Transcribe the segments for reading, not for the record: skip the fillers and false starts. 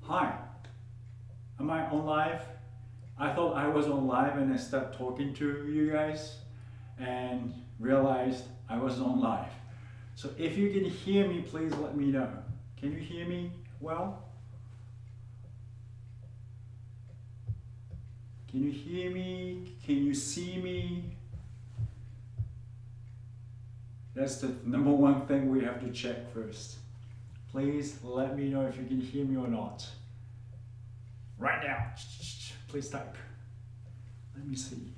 Hi, am I on live? I thought I was on live and I started talking to you guys and realized I wasn't on live. So if you can hear me, please let me know. Can you hear me well? Can you hear me? Can you see me? That's the number one thing we have to check first. Please let me know if you can hear me or not. Right now, please type. Let me see.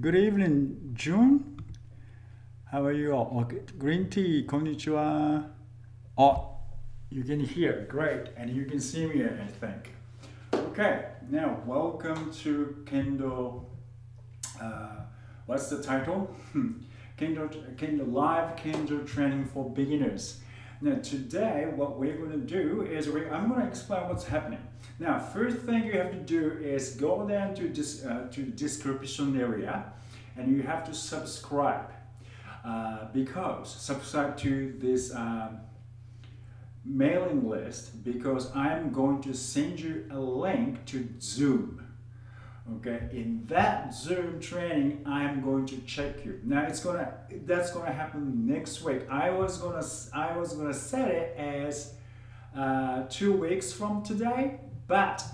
Good evening, June. How are you all? Okay. Green tea, konnichiwa. Oh, you can hear, great. And you can see me, I think. Okay, now welcome to Kendo. What's the title? Kendo Live Kendo Training for Beginners. Now today what we're going to do is I'm going to explain what's happening. Now first thing you have to do is go down to the description area and you have to subscribe because subscribe to this mailing list because I'm going to send you a link to Zoom. Okay, in that Zoom training, I'm going to check you. Now that's gonna happen next week. I was gonna set it as 2 weeks from today, but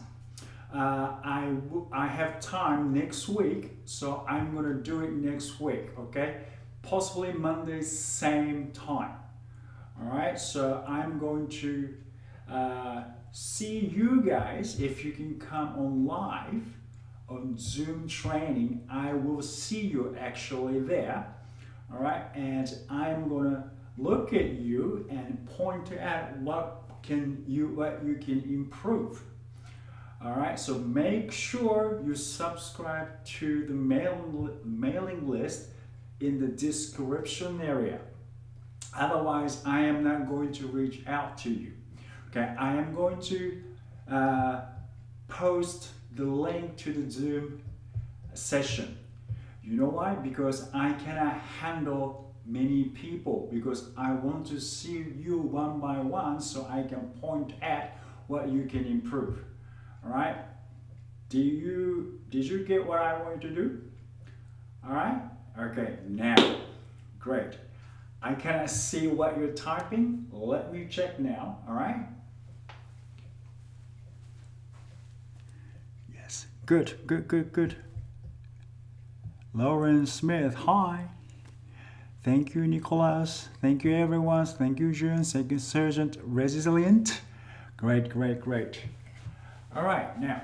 I have time next week, so I'm gonna do it next week. Okay, possibly Monday, same time. All right, so I'm going to see you guys if you can come on live on Zoom training. I will see you actually there. All right, and I'm gonna look at you and point out what you can improve. All right, so make sure you subscribe to the mailing list in the description area. Otherwise, I am not going to reach out to you. Okay, I am going to post the link to the Zoom session. You know why? Because I cannot handle many people because I want to see you one by one so I can point at what you can improve. All right? Did you get what I want you to do? All right? Okay, now, great. I cannot see what you're typing. Let me check now, all right? Yes, good. Lauren Smith, hi. Thank you, Nicholas. Thank you, everyone. Thank you, June. Thank you, Sergeant Resilient. Great. All right, now,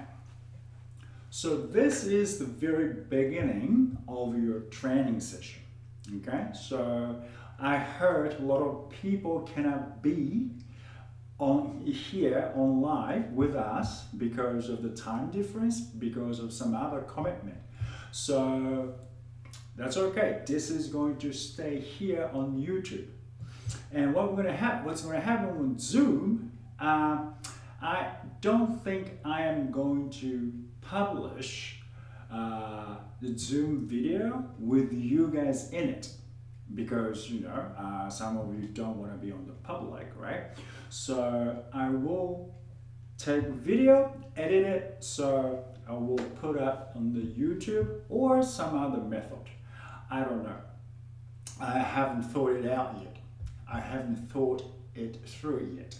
so this is the very beginning of your training session, okay? So I heard a lot of people cannot be on here on live with us because of the time difference, because of some other commitment. So that's okay. This is going to stay here on YouTube. And what's going to happen on Zoom, I don't think I am going to publish the Zoom video with you guys in it because some of you don't want to be on the public, right? So I will take video, edit it, so I will put up on the YouTube or some other method. I don't know. I haven't thought it out yet. I haven't thought it through yet.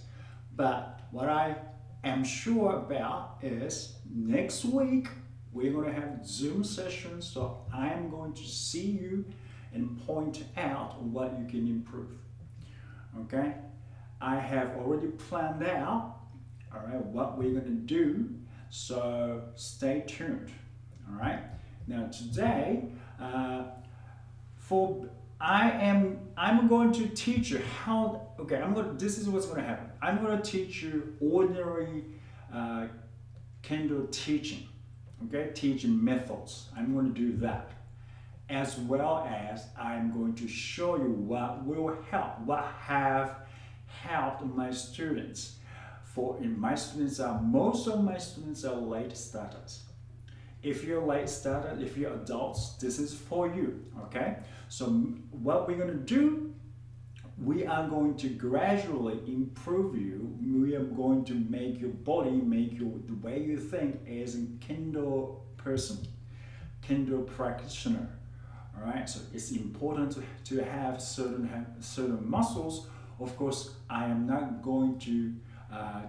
But what I am sure about is next week we're going to have Zoom sessions, so I am going to see you and point out what you can improve. Okay? I have already planned out, all right, what we're going to do, so stay tuned. All right? Now today, I'm going to teach you how. Okay, this is what's going to happen. I'm going to teach you ordinary Kendo teaching. Okay, teaching methods. I'm going to do that, as well as I'm going to show you what will help, what have helped my students. Most of my students are late starters. If you're late starter, if you're adults, this is for you. Okay. So what we're going to do, we are going to gradually improve you. We are going to make your body, make you the way you think as a Kendo person, Kendo practitioner. All right, so it's important to have certain muscles. Of course, I am not going to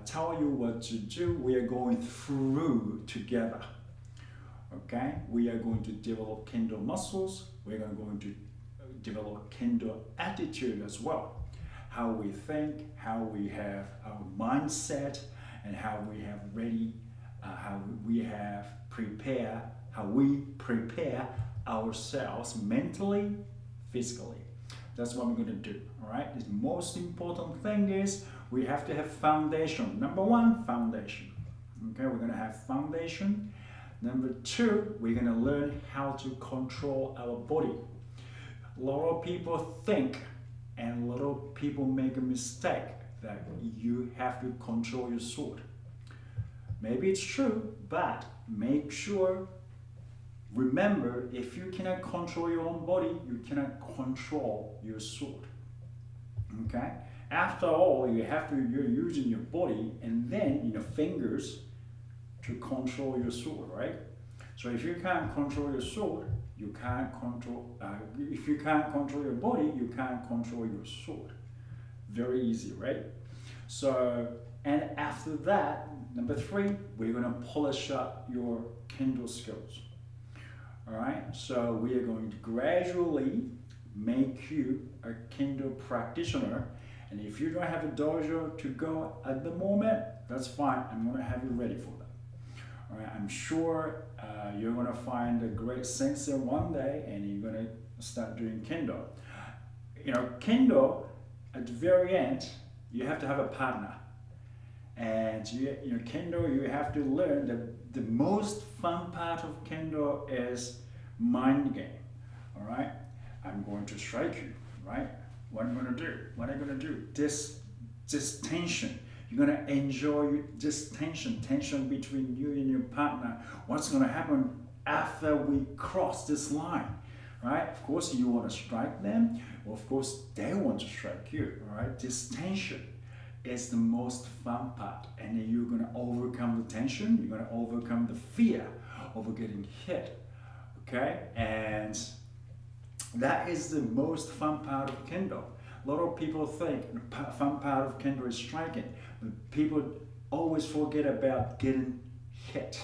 tell you what to do. We are going through together. Okay, we are going to develop Kendo muscles. We're going to develop Kendo attitude as well. How we think, how we have our mindset, and how we have ready, how we have prepare, how we prepare ourselves mentally, physically. That's what we're going to do. All right. The most important thing is we have to have foundation. Number one, foundation. Okay, we're going to have foundation. Number two, we're going to learn how to control our body. A lot of people think and a lot of people make a mistake that you have to control your sword. Maybe it's true, but make sure, remember, if you cannot control your own body, you cannot control your sword. Okay? After all, you're using your body and then your fingers to control your sword, right? So if you can't control your sword, you can't control, if you can't control your body, you can't control your sword. Very easy, right? So, and after that, number three, we're going to polish up your Kendo skills. All right, so we are going to gradually make you a Kendo practitioner. And if you don't have a dojo to go at the moment, that's fine. I'm going to have you ready for that. All right, I'm sure you're going to find a great sensei one day and you're going to start doing Kendo. Kendo, at the very end, you have to have a partner. And Kendo, you have to learn that the most fun part of Kendo is mind game. All right, I'm going to strike you. Right, what I'm going to do? What I'm going to do? This tension. You're going to enjoy this tension between you and your partner. What's going to happen after we cross this line? Right? Of course, you want to strike them. Well, of course, they want to strike you. All right, this tension is the most fun part, and then you're going to overcome the tension. You're going to overcome the fear of getting hit. Okay, and that is the most fun part of Kendo. A lot of people think the fun part of Kendo is striking, but people always forget about getting hit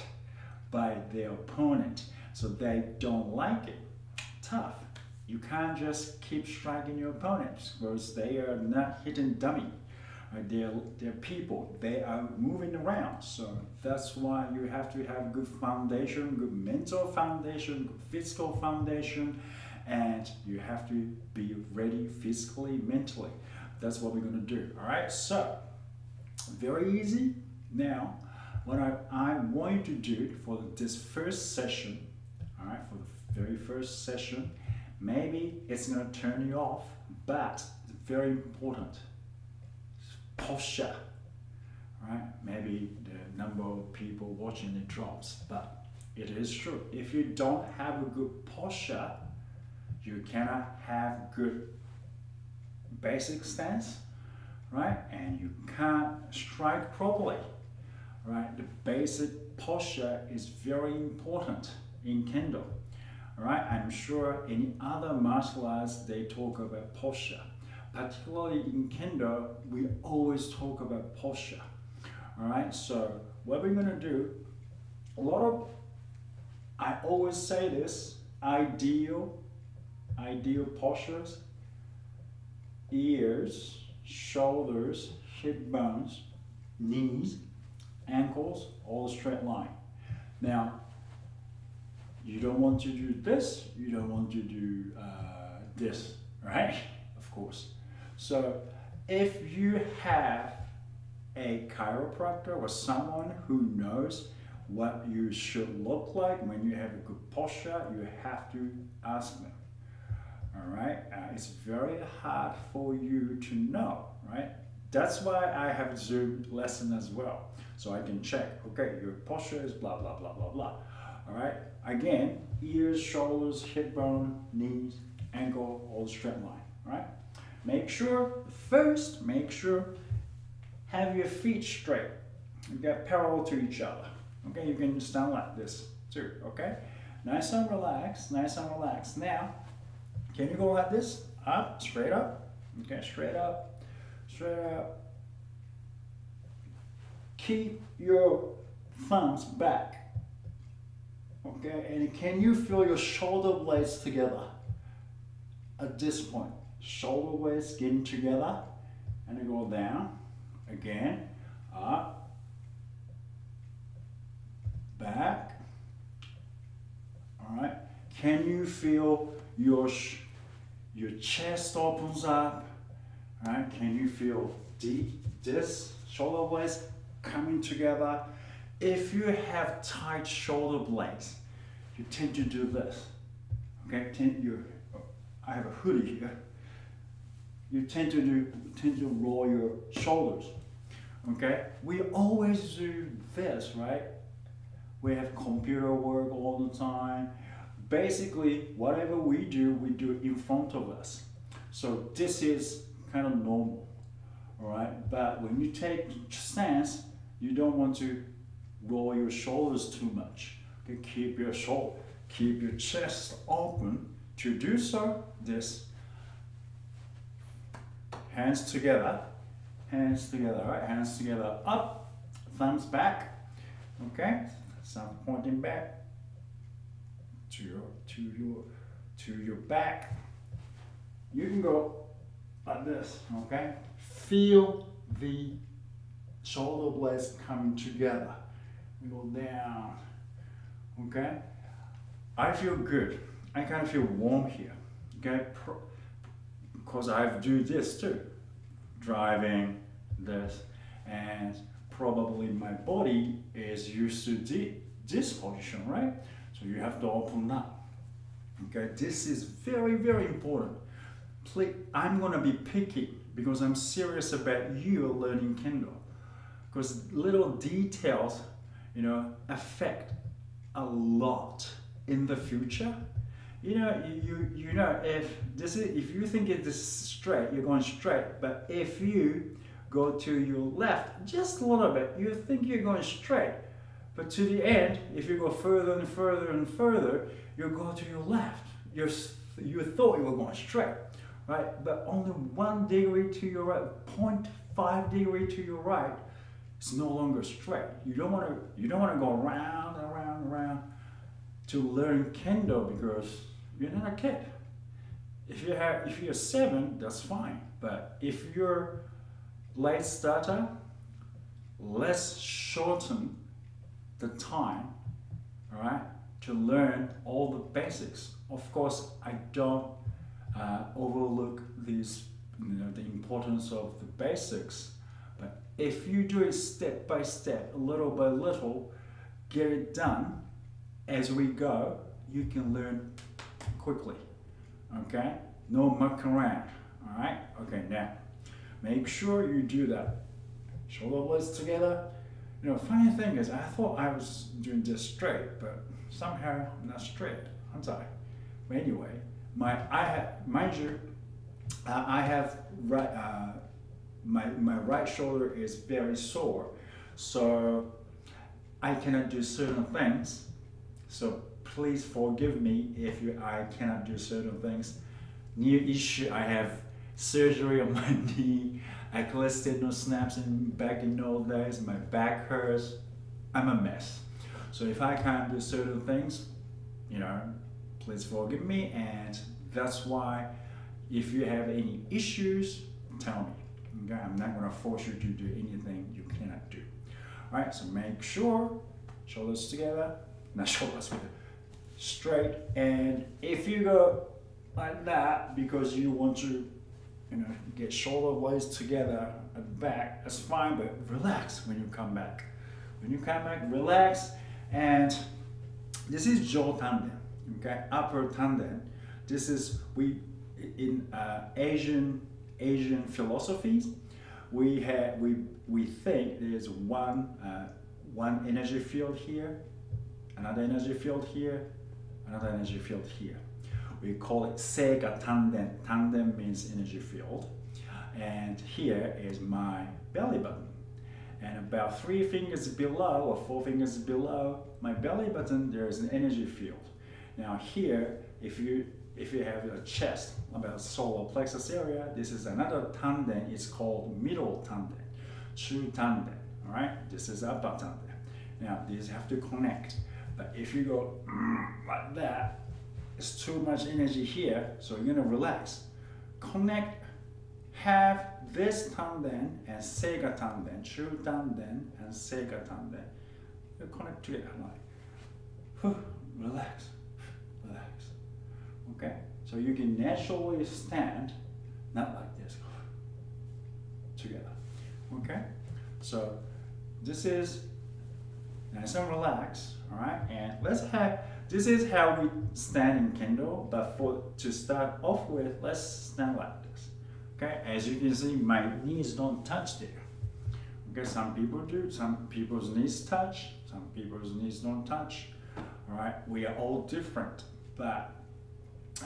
by their opponent, so they don't like it. Tough. You can't just keep striking your opponents because they are not hitting dummy. They're people. They are moving around. So that's why you have to have good foundation, good mental foundation, good physical foundation, and you have to be ready physically, mentally. That's what we're going to do. All right. So very easy. Now, what I'm going to do for this first session, all right, for the very first session, maybe it's going to turn you off, but it's very important. Posture, right? Maybe the number of people watching it drops, but it is true. If you don't have a good posture, you cannot have good basic stance, right? And you can't strike properly, right? The basic posture is very important in Kendo, all right? I'm sure in other martial arts, they talk about posture. Particularly in Kendo, we always talk about posture. All right, so what we're going to do, I always say this, ideal postures, ears, shoulders, hip bones, knees, ankles, all straight line. Now, you don't want to do this, you don't want to do this, right? Of course. So if you have a chiropractor or someone who knows what you should look like when you have a good posture, you have to ask them. All right, it's very hard for you to know, right? That's why I have a Zoom lesson as well, so I can check. Okay, your posture is blah blah blah blah blah. All right, again, ears, shoulders, hip bone, knees, ankle, all straight line. All right. First, make sure have your feet straight. Okay, parallel to each other. Okay, you can stand like this too. Okay, nice and relaxed, nice and relaxed. Now, can you go like this? Up, straight up. Okay, straight up, straight up. Keep your thumbs back. Okay, and can you feel your shoulder blades together? At this point, shoulder blades getting together, and then go down again, up, back. All right. Can you feel your chest opens up? All right. Can you feel this shoulder blades coming together? If you have tight shoulder blades, you tend to do this. Okay. I have a hoodie here. You tend to roll your shoulders. Okay. We always do this, right? We have computer work all the time. Basically, whatever we do in front of us. So this is kind of normal, all right? But when you take stance, you don't want to roll your shoulders too much. Okay, keep your chest open. To do so, this hands together, right? Hands together, up, thumbs back. Okay, thumb pointing back to your back. You can go like this. Okay, feel the shoulder blades coming together. We go down. Okay, I feel good. I kind of feel warm here. Okay, because I do this too, driving this, and probably my body is used to this position, right? So you have to open up. Okay, this is very, very important. Please, I'm gonna be picky because I'm serious about you learning Kendo. Because little details, affect a lot in the future. You know, if you think it is straight, you're going straight. But if you go to your left just a little bit, you think you're going straight. But to the end, if you go further and further and further, you go to your left. You thought you were going straight, right? But only 1 degree to your right, 0.5 degree to your right, it's no longer straight. You don't want to go round and round and round to learn Kendo because you're not a kid. If you're 7, that's fine. But if you're late starter, let's shorten the time, all right, to learn all the basics. Of course, I don't overlook these, the importance of the basics. But if you do it step by step, little by little, get it done as we go, you can learn quickly. Okay? No muck around. All right? Okay, now make sure you do that. Shoulder blades together. Funny thing is, I thought I was doing this straight, but somehow I'm not straight, aren't I? But anyway, my right shoulder is very sore, so I cannot do certain things. So please forgive me if I cannot do certain things. New issue, I have surgery on my knee. Achilles tendon snaps back in old days. My back hurts. I'm a mess. So if I can't do certain things, please forgive me. And that's why, if you have any issues, tell me. Okay, I'm not gonna force you to do anything you cannot do. All right. So make sure shoulders together, not shoulders, but straight. And if you go like that because you want to get shoulder blades together at the back, that's fine, but relax when you come back. When you come back, relax. And this is jaw tanden, okay, upper tanden. This is, in Asian philosophies, we think there's one energy field here, another energy field here, another energy field here. We call it Seiga Tanden. Tanden means energy field. And here is my belly button. And about 3 fingers below or 4 fingers below my belly button, there is an energy field. Now here, if you have a chest, about solar plexus area, this is another tanden. It's called middle tanden, chu tanden. All right, this is upper tanden. Now these have to connect. But if you go like that, it's too much energy here, so you're gonna relax. Connect. Have this tanden and seiga tanden, chu tanden and seiga tanden. You connect to it like, relax, relax. Okay, so you can naturally stand, not like this, together. Okay, so this is nice and relaxed. All right, and this is how we stand in Kendo. But to start off with, let's stand like this. Okay, as you can see, my knees don't touch there. Okay, some people do, some people's knees touch, some people's knees don't touch. All right, we are all different, but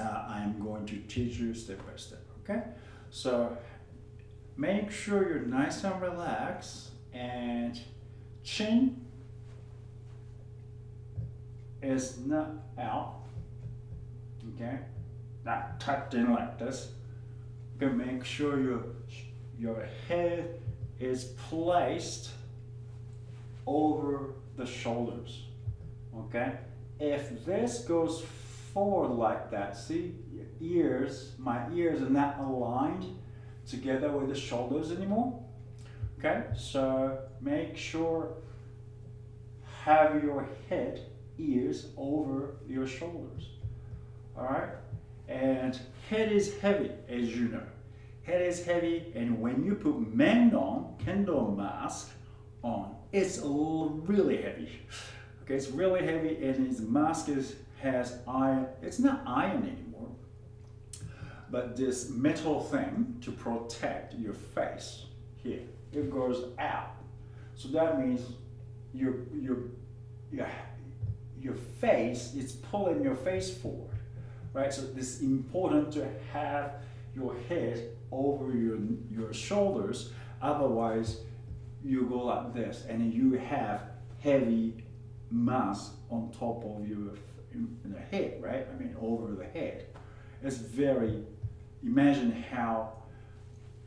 I'm going to teach you step by step. Okay, so make sure you're nice and relaxed, and chin is not out. Okay, not tucked in like this. Okay, make sure your head is placed over the shoulders. Okay, if this goes forward like that, see, my ears are not aligned together with the shoulders anymore. Okay, so make sure have your ears over your shoulders. All right, and head is heavy, as you know. Head is heavy, and when you put Mendon Kendo mask on, it's really heavy. Okay, it's really heavy, and his mask has iron. It's not iron anymore, but this metal thing to protect your face here. It goes out, so that means your face, it's pulling your face forward, right? So it's important to have your head over your shoulders. Otherwise, you go like this, and you have heavy mass on top of your head, right? I mean, over the head. It's very. Imagine how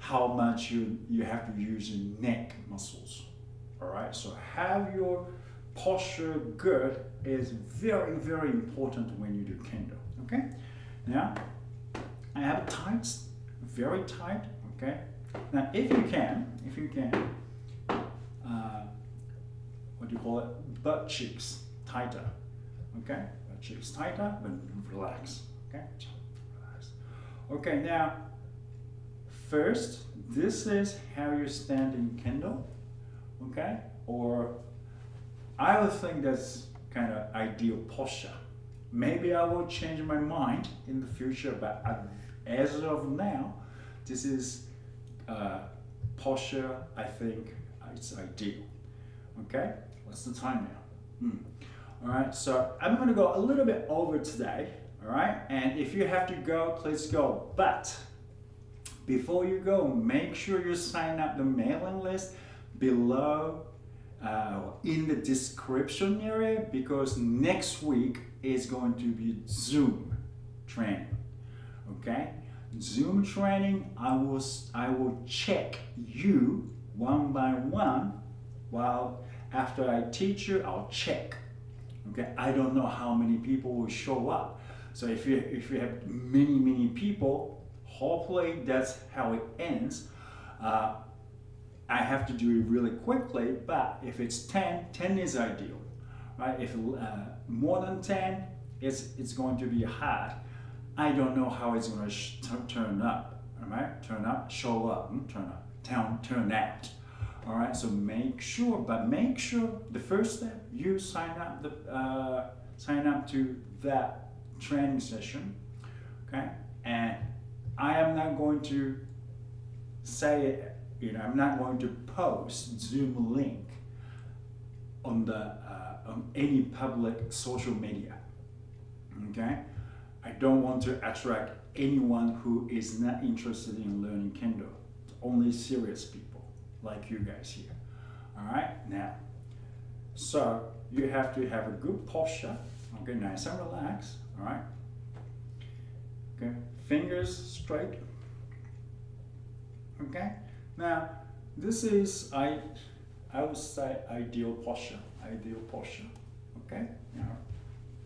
much you have to use your neck muscles. All right. So have your posture good is very, very important when you do Kendo. Okay. Now I have tights, very tight. Okay. Now if you can, what do you call it? Butt cheeks tighter. Okay. Butt cheeks tighter, but relax. Okay. Relax. Okay. Now, first, this is how you stand in Kendo. Okay. Or I would think that's kind of ideal posture. Maybe I will change my mind in the future, but as of now, this is posture. I think it's ideal. Okay, what's the time now? All right, so I'm going to go a little bit over today. All right, and if you have to go, please go. But before you go, make sure you sign up the mailing list below. In the description area, because next week is going to be Zoom training. Okay, Zoom training. I will check you one by one. While after I teach you, I'll check. Okay, I don't know how many people will show up. So if you have many people, hopefully that's how it ends. I have to do it really quickly, but if it's 10 is ideal, right? If more than 10, it's going to be hard. I don't know how it's going to turn up, all right? Turn up, show up, turn out, all right? So make sure the first step, you sign up to that training session, okay? And I am not going to say it. I'm not going to post Zoom link on any public social media. Okay, I don't want to attract anyone who is not interested in learning Kendo. It's only serious people like you guys here. All right, now, so you have to have a good posture. Okay, nice and relaxed. All right. Okay, fingers straight. Okay, now this is I would say ideal posture. Ideal posture. Okay, now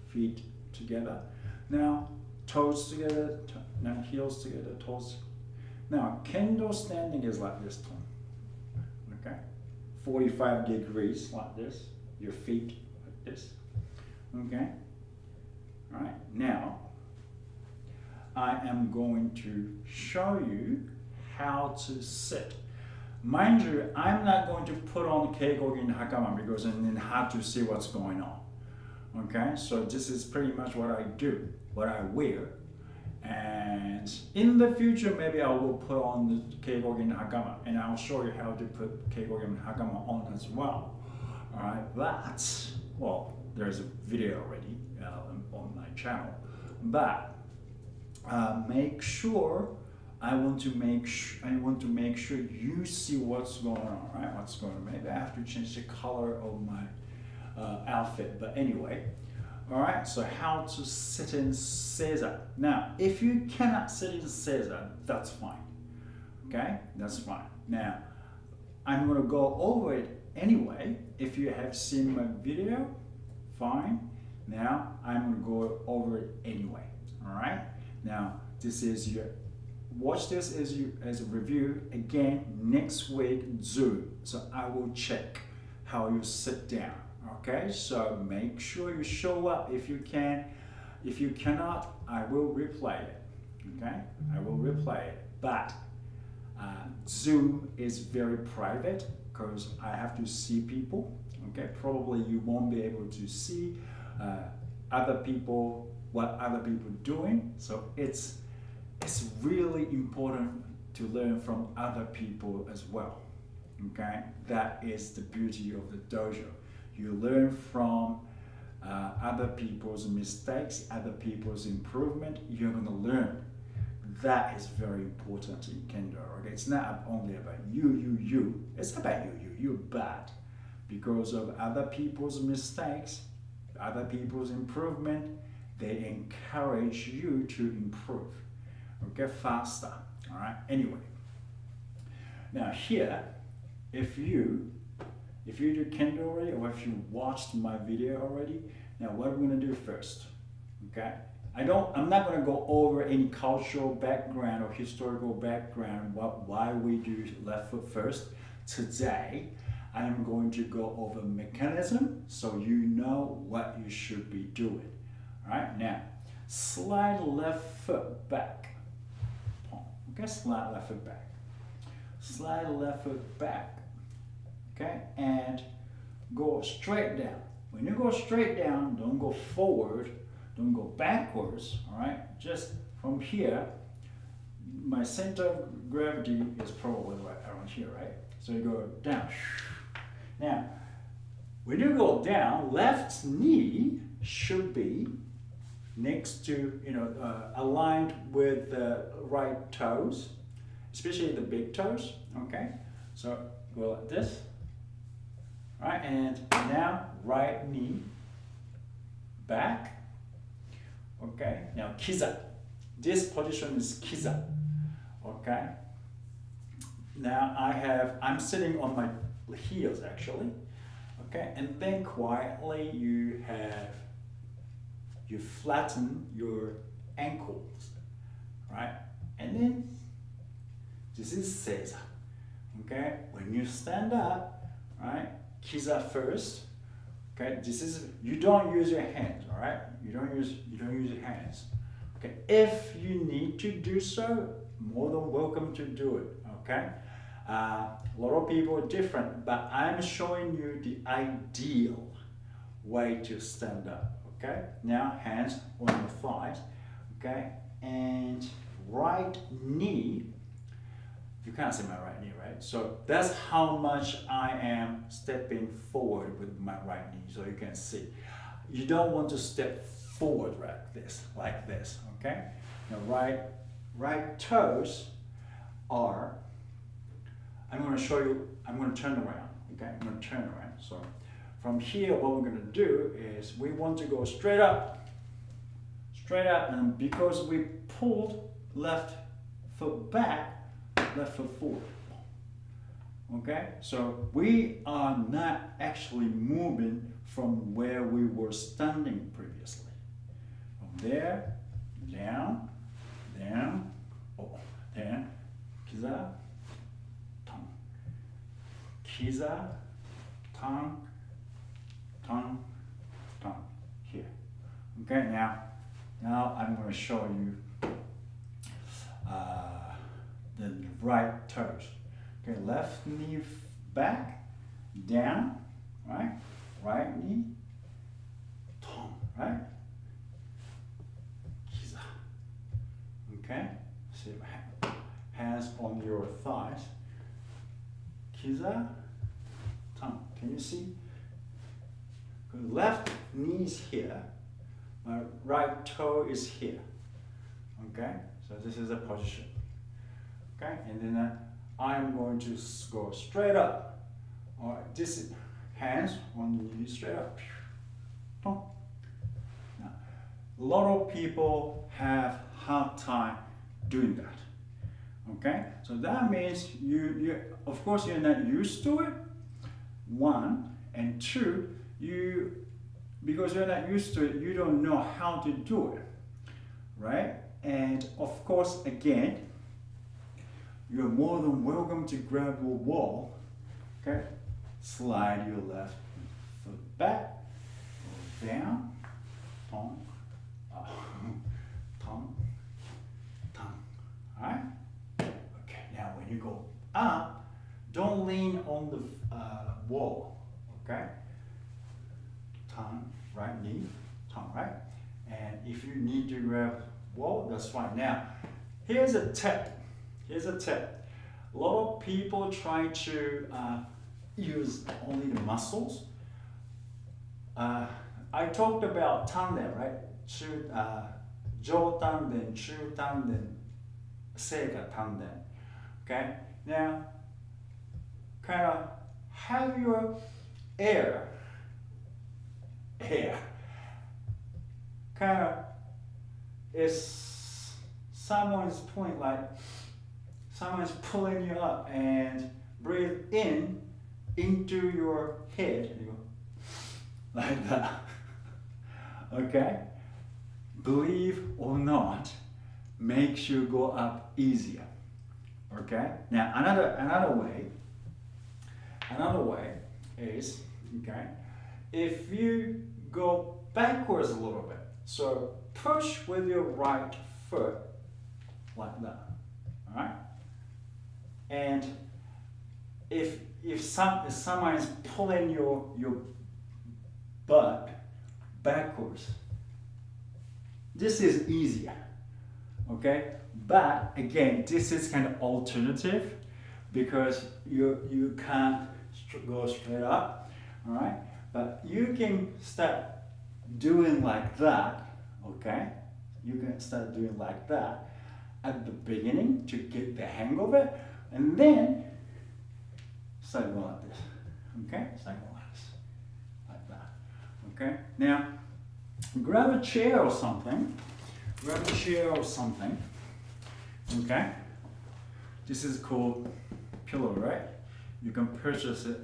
feet together. Now toes together. Now heels together. Toes. Now Kendo standing is like this one. Okay, 45 degrees like this. Your feet like this. Okay. All right. Now I am going to show you how to sit. Mind you, I'm not going to put on Keikogen Hakama because then hard to see what's going on. Okay, so this is pretty much what I do, what I wear. And in the future, maybe I will put on the Keikogen Hakama and I'll show you how to put Keikogen Hakama on as well. All right, but, well, there's a video already on my channel, but make sure I want to make sure you see what's going on, right? What's going on? Maybe I have to change the color of my outfit, but anyway. All right. So how to sit in Seiza? Now, if you cannot sit in Seiza, that's fine. Okay, that's fine. Now, I'm gonna go over it anyway. If you have seen my video, fine. Now I'm gonna go over it anyway. All right. Now this is your. Watch this as a review again next week Zoom. So I will check how you sit down. Okay, so make sure you show up if you can. If you cannot, I will replay it. Okay, I will replay it. But Zoom is very private because I have to see people. Okay, probably you won't be able to see other people, what other people doing. So it's really important to learn from other people as well. Okay, that is the beauty of the dojo. You learn from other people's mistakes, other people's improvement. You're going to learn. That is very important in Kendo. Okay, it's not only about you. It's about you, but because of other people's mistakes, other people's improvement, they encourage you to improve. Okay, faster. All right. Anyway, now here, if you do Kendo already, or if you watched my video already, now what we're gonna do first. Okay, I'm not gonna go over any cultural background or historical background why we do left foot first. Today, I am going to go over mechanism so you know what you should be doing. All right. Now, slide left foot back. Okay, slide left foot back. Slide left foot back. Okay, and go straight down. When you go straight down, don't go forward, don't go backwards. All right, just from here. My center of gravity is probably right around here, right? So you go down. Now, when you go down, left knee should be next to, aligned with the right toes, especially the big toes. Okay, so go like this. All right, and now right knee back. Okay, now kiza. This position is kiza. Okay. Now I'm sitting on my heels actually. Okay, and then quietly you flatten your ankles, right? And then this is Seiza. Okay, when you stand up, right? Kiza first. Okay, you don't use your hands, all right? You don't use your hands. Okay, if you need to do so, more than welcome to do it. Okay, a lot of people are different, but I'm showing you the ideal way to stand up. Okay, now hands on your thighs. Okay, and right knee. You can't see my right knee, right? So that's how much I am stepping forward with my right knee, so you can see. You don't want to step forward like this, okay? Now right toes are, I'm going to show you, I'm going to turn around, okay? I'm going to turn around. So from here, what we're going to do is we want to go straight up, and because we pulled left foot back, left foot forward. Okay, so we are not actually moving from where we were standing previously. From there, down, oh, then, kiza, tongue. Kiza, tongue, here. Okay, now I'm going to show you the right toes. Okay, left knee back, down, right? Right knee, tongue, right? Kiza. Okay, so hands on your thighs. Kiza, tongue. Can you see? Left knee is here, my right toe is here. Okay, so this is the position. Okay, and then I'm going to go straight up. All right, this is hands on the knee, straight up. Now, a lot of people have hard time doing that. Okay, so that means you of course you're not used to it. One, and two, because you're not used to it, you don't know how to do it, right? And of course, again, you're more than welcome to grab your wall, okay? Slide your left foot back, go down, tongue, tongue, all right? Okay, now when you go up, don't lean on the wall, okay? Tongue, right knee, tongue, right? And if you need to grab wall, that's fine. Now, here's a tip. A lot of people try to use only the muscles. I talked about tanden, right? Jo tanden, chu tanden, seika tanden. Okay? Now, kind of have your air, kind of is someone's pulling you up, and breathe in into your head and you go like that. Okay, believe or not, makes you go up easier. Okay, now another way is, okay, if you go backwards a little bit, so push with your right foot like that. All right, and if someone is pulling your butt backwards, this is easier, okay? But again, this is kind of alternative because you can't go straight up, all right? But you can start doing like that, okay? You can start doing like that at the beginning to get the hang of it, and then start going like this, okay? Start going like that, okay? Now, grab a chair or something, okay? This is called pillow, right? You can purchase it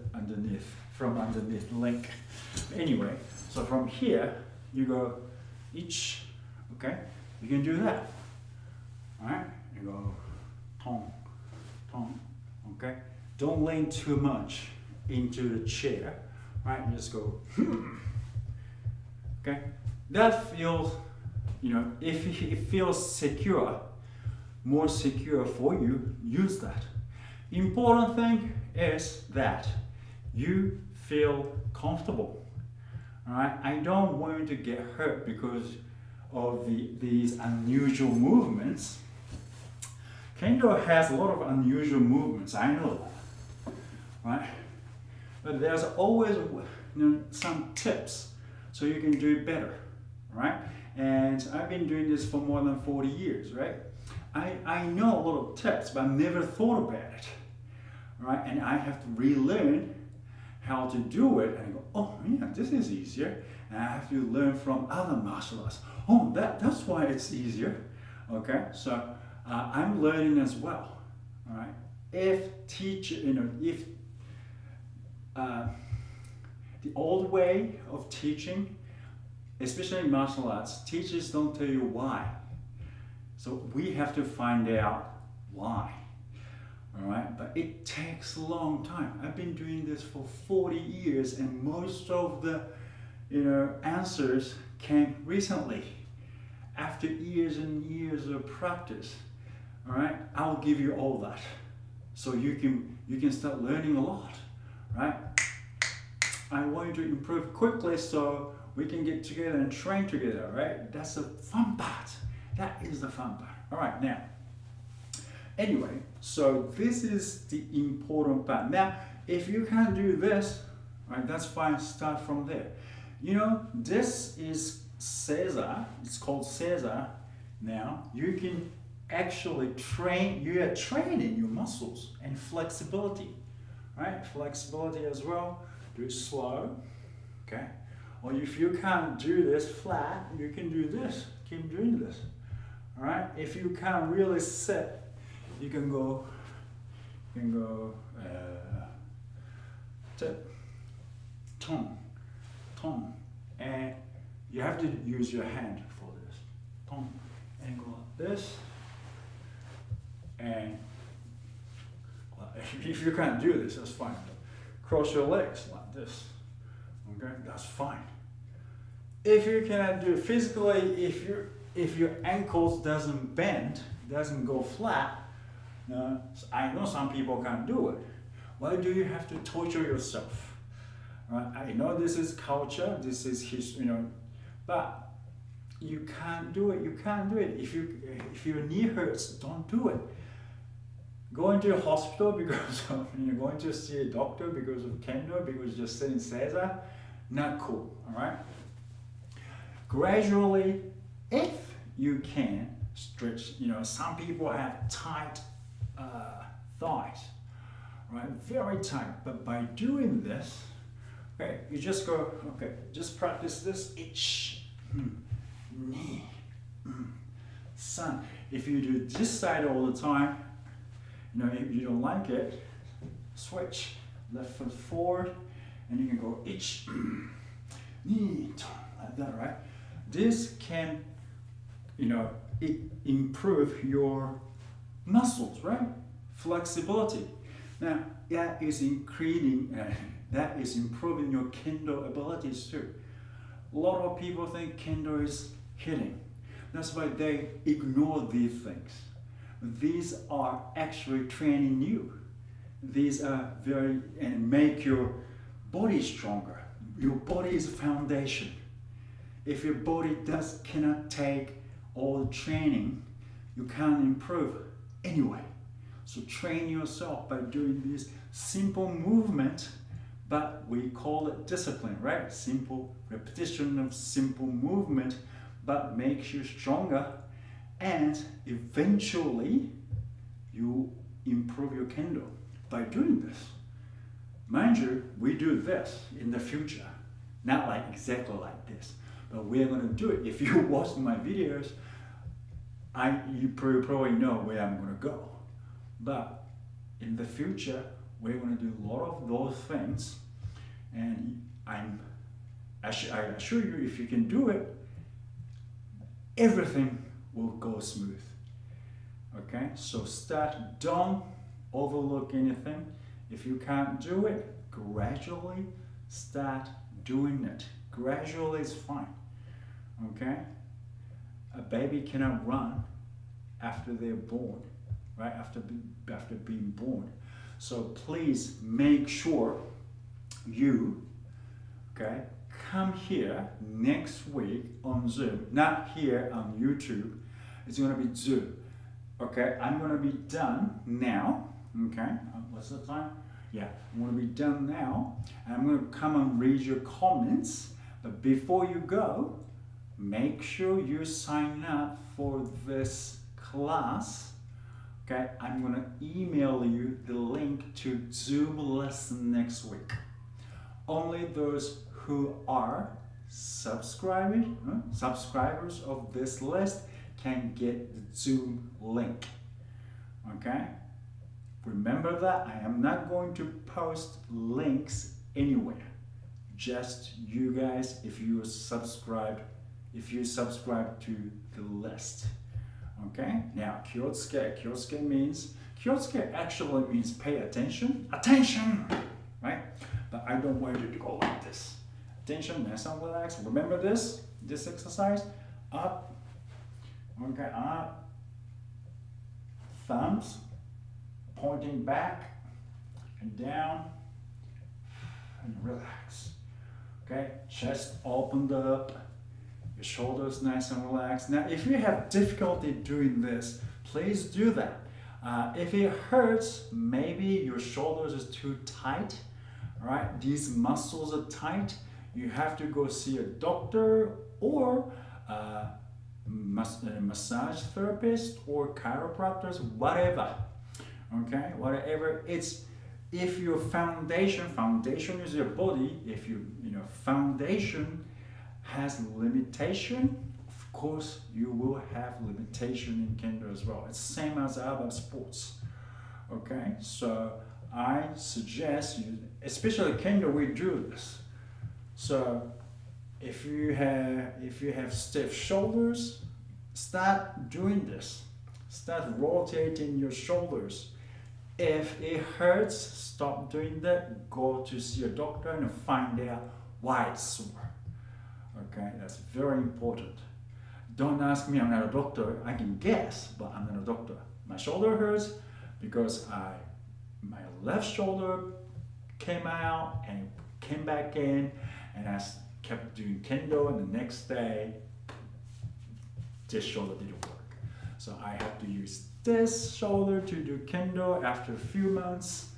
from underneath link. Anyway, so from here, you go each, okay? You can do that, all right? You go tong, okay? Don't lean too much into the chair, right? You just go, okay? That feels, if it feels secure, more secure for you, use that. Important thing is that you feel comfortable, all right? I don't want you to get hurt because of these unusual movements. Kendo has a lot of unusual movements, I know that, right? But there's always some tips so you can do it better, right? And I've been doing this for more than 40 years, right? I know a lot of tips, but I never thought about it, right? And I have to relearn how to do it, and I go, oh yeah, this is easier. And I have to learn from other martial arts. Oh, that's why it's easier. Okay, so I'm learning as well. All right. If the old way of teaching, especially in martial arts, teachers don't tell you why. So we have to find out why. All right, but it takes a long time. I've been doing this for 40 years, and most of the answers came recently, after years and years of practice. All right, I'll give you all that, so you can start learning a lot. Right? I want you to improve quickly, so we can get together and train together. Right? That's the fun part. That is the fun part. All right, now. Anyway, so this is the important part. Now, if you can't do this, right, that's fine, start from there. This is Caesar, it's called Caesar. Now, you can actually you are training your muscles and flexibility, right? Flexibility as well, do it slow, okay? Or if you can't do this flat, you can do this, keep doing this, all right? If you can't really sit, you can go tip, tongue, and you have to use your hand for this, tongue, and go like this, and if you can't do this, that's fine. Cross your legs like this, okay, that's fine. If you cannot do it physically, if your ankles doesn't bend, doesn't go flat, I know some people can't do it. Why do you have to torture yourself? I know this is culture, this is history, but you can't do it. You can't do it. If your knee hurts, don't do it. Going to a hospital because of going to see a doctor because of Kendo, because you're sitting Caesar, not cool. All right. Gradually, if you can stretch, some people have tight thighs, right? Very tight. But by doing this, okay, you just go, okay, just practice this itch, knee, sun. If you do this side all the time, if you don't like it, switch left foot forward, and you can go itch, knee, like that, right? This can, improve your muscles, right? Flexibility. Now, that is improving your Kendo abilities too. A lot of people think Kendo is hitting. That's why they ignore these things. These are actually training you. These are and make your body stronger. Your body is a foundation. If your body cannot take all the training, you can't improve anyway. So train yourself by doing this simple movement, but we call it discipline, right? Simple repetition of simple movement, but makes you stronger, and eventually you improve your Kendo by doing this. Mind you, we do this in the future, not like exactly like this, but we're going to do it. If you watch my videos, you probably know where I'm going to go. But in the future, we're going to do a lot of those things, and I assure you, if you can do it, everything will go smooth. Okay, so don't overlook anything. If you can't do it, gradually start doing it. Gradually is fine. Okay, a baby cannot run after they're born, right? After being born. So please make sure you, come here next week on Zoom. Not here on YouTube. It's going to be Zoom. Okay, I'm going to be done now. Okay, what's the time? Yeah, I'm going to be done now. And I'm going to come and read your comments. But before you go, make sure you sign up for this class. Okay, I'm gonna email you the link to Zoom lesson next week. Only those who are subscribers of this list can get the Zoom link. Okay, remember that I am not going to post links anywhere. Just you guys, if you subscribe to the list. Okay, now kyotsuke means, kyotsuke actually means pay attention, right? But I don't want you to go like this. Attention, nice and relax. Remember this exercise, up, okay, up, thumbs pointing back and down, and relax. Okay, chest opened up, your shoulders nice and relaxed. Now, if you have difficulty doing this, please do that. If it hurts, maybe your shoulders is too tight, all right? These muscles are tight. You have to go see a doctor or a massage therapist or chiropractors, whatever. Okay, whatever. It's, if your foundation is your body. If foundation has limitation, of course you will have limitation in Kendo as well. It's same as other sports. Okay, so I suggest you, especially Kendo, we do this. So if you have stiff shoulders, start doing this. Start rotating your shoulders. If it hurts, stop doing that. Go to see a doctor and find out why it's sore. Okay, that's very important. Don't ask me, I'm not a doctor. I can guess, but I'm not a doctor. My shoulder hurts because my left shoulder came out and came back in, and I kept doing Kendo, and the next day, this shoulder didn't work. So I have to use this shoulder to do Kendo after a few months,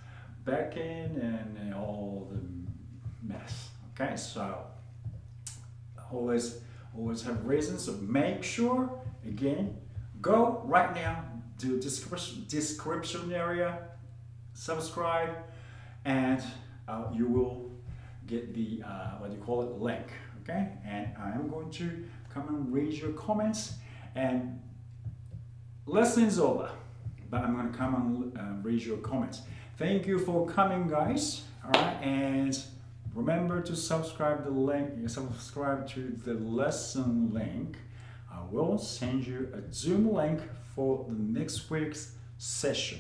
back in and all the mess. Okay, so always have reasons. So make sure, again, go right now to description area, subscribe, and you will get the link. Okay, and I'm going to come and read your comments, and lesson's over, but I'm going to come and read your comments. Thank you for coming, guys. All right, and remember to subscribe to the lesson link. I will send you a Zoom link for the next week's session.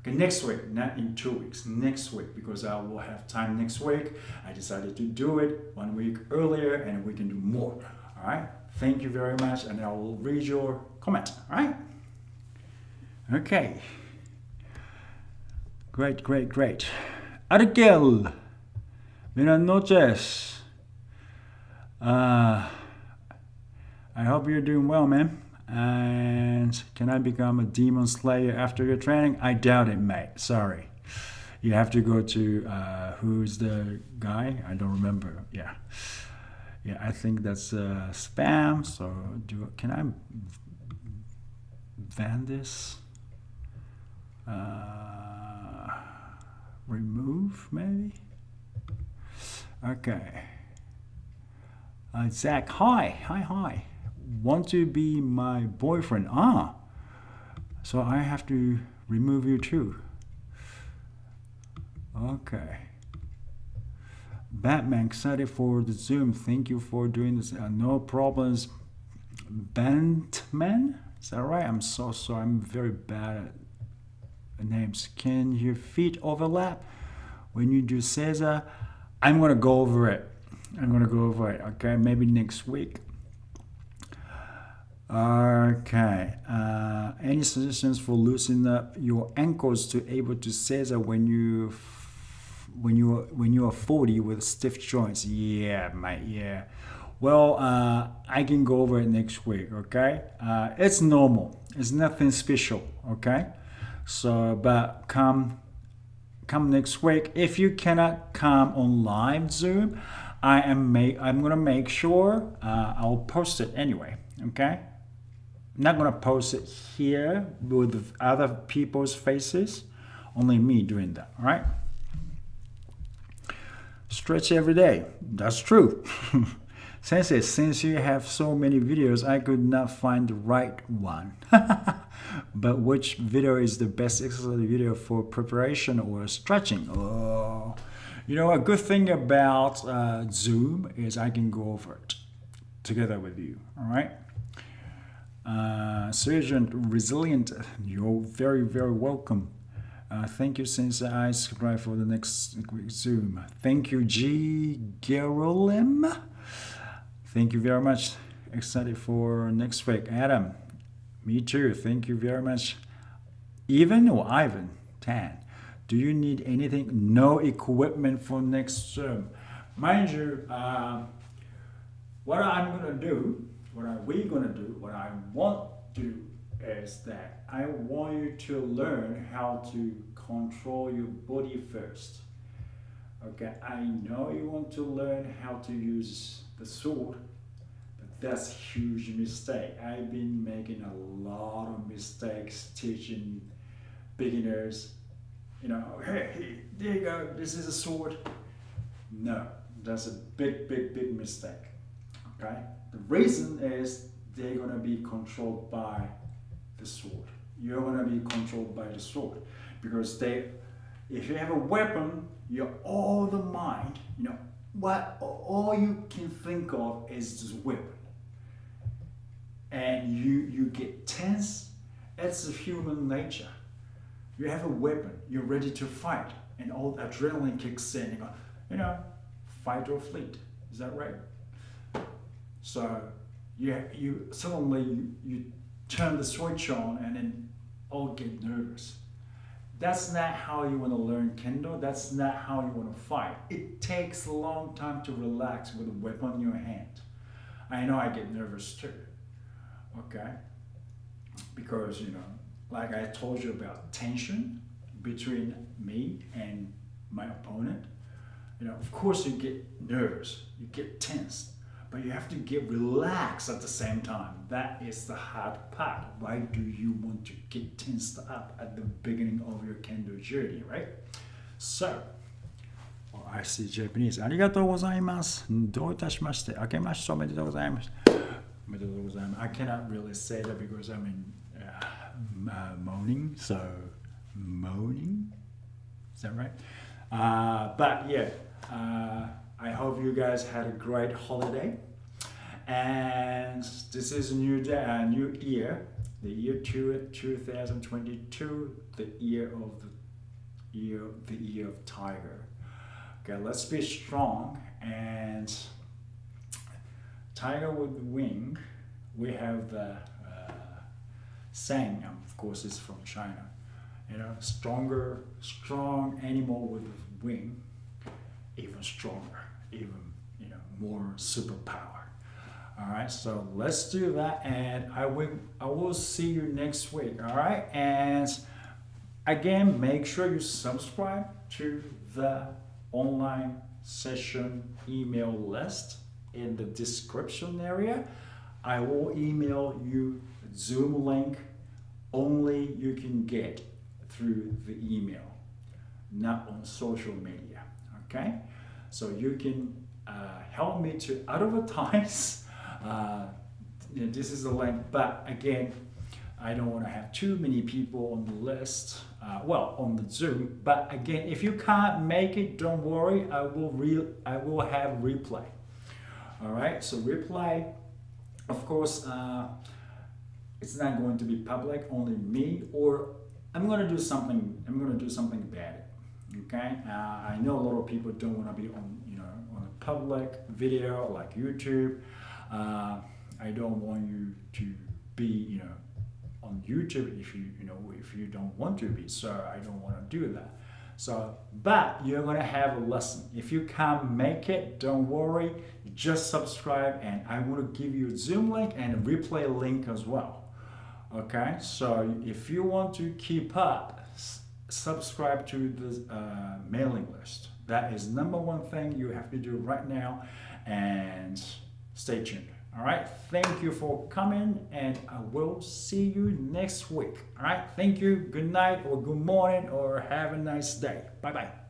Okay, next week, not in 2 weeks, next week, because I will have time next week. I decided to do it 1 week earlier, and we can do more. All right, thank you very much, and I will read your comment. All right. Okay. Great. Arkel. Buenas noches. I hope you're doing well, man. And can I become a demon slayer after your training? I doubt it, mate. Sorry. You have to go to, who's the guy? I don't remember. Yeah, I think that's spam. So can I ban this? Remove, maybe? Okay. Zach, hi. Want to be my boyfriend? So I have to remove you too. Okay. Batman, excited for the Zoom. Thank you for doing this. No problems. Bantman? Is that right? I'm so sorry. I'm very bad at names. Can your feet overlap when you do Caesar? I'm going to go over it. Okay, maybe next week. Okay. Any suggestions for loosening up your ankles to able to Caesar when you are 40 with stiff joints? Yeah, mate. Yeah. Well, I can go over it next week. Okay. It's normal. It's nothing special. Okay. So, but come next week. If you cannot come on live Zoom, I'm gonna make sure I'll post it anyway. Okay. I'm not gonna post it here with other people's faces. Only me doing that. All right. Stretch every day. That's true. Sensei, since you have so many videos, I could not find the right one. But which video is the best exercise video for preparation or stretching? Oh, you know, a good thing about Zoom is I can go over it together with you. All right. Sergeant Resilient, you're very, very welcome. Thank you, since I subscribe for the next week Zoom. Thank you, G. Gerolem. Thank you very much. Excited for next week. Adam, me too. Thank you very much. Ivan or Ivan? Tan. Do you need anything? No equipment for next Zoom. Mind you, what I'm going to do, what I want to do is that I want you to learn how to control your body first. Okay, I know you want to learn how to use the sword, but that's a huge mistake. I've been making a lot of mistakes teaching beginners, you know, hey, there you go, this is a sword. No, that's a big, big, big mistake. Okay, the reason is they're going to be controlled by the sword. You're going to be controlled by the sword, because if you have a weapon, you're all the mind, you know, all you can think of is this weapon, and you get tense. It's a human nature. You have a weapon, you're ready to fight, and all adrenaline kicks in. You know, fight or fleet. Is that right? So you suddenly you turn the switch on, and then all get nervous. That's not how you want to learn Kendo. That's not how you want to fight. It takes a long time to relax with a weapon in your hand. I know I get nervous too. Okay? Because, you know, like I told you about tension between me and my opponent. You know, of course you get nervous, you get tense, but you have to get relaxed at the same time. That is the hard part. Why do you want to get tensed up at the beginning of your Kendo journey, right? So, I see Japanese. ありがとうございます。どういたしまして。明けましておめでとうございます。おめでとうございます。I cannot really say that because I'm in moaning. So, moaning? Is that right? But yeah. I hope you guys had a great holiday, and this is a new day, new year, the year 2022, the year of tiger. Okay, let's be strong. And tiger with wing, we have the saying, of course, it's from China. You know, strong animal with wing. Even stronger, even, you know, more superpower. All right, so let's do that, and I will see you next week. All right, and again, make sure you subscribe to the online session email list in the description area. I will email you Zoom link. Only you can get through the email, not on social media. Okay, so you can help me to advertise. This is the link, but again, I don't want to have too many people on the list. On the Zoom. But again, if you can't make it, don't worry. I will have replay. All right. So replay, of course, it's not going to be public. Only me, or I'm going to do something. Bad. Okay, I know a lot of people don't want to be on a public video like YouTube. I don't want you to be on YouTube if you don't want to be. So I don't want to do that. So, but you're gonna have a lesson. If you can't make it, don't worry. Just subscribe, and I want to give you a Zoom link and a replay link as well. Okay, so if you want to keep up subscribe to the mailing list. That is number one thing you have to do right now, and stay tuned. All right, thank you for coming, and I will see you next week. All right, thank you. Good night or good morning or have a nice day. Bye bye.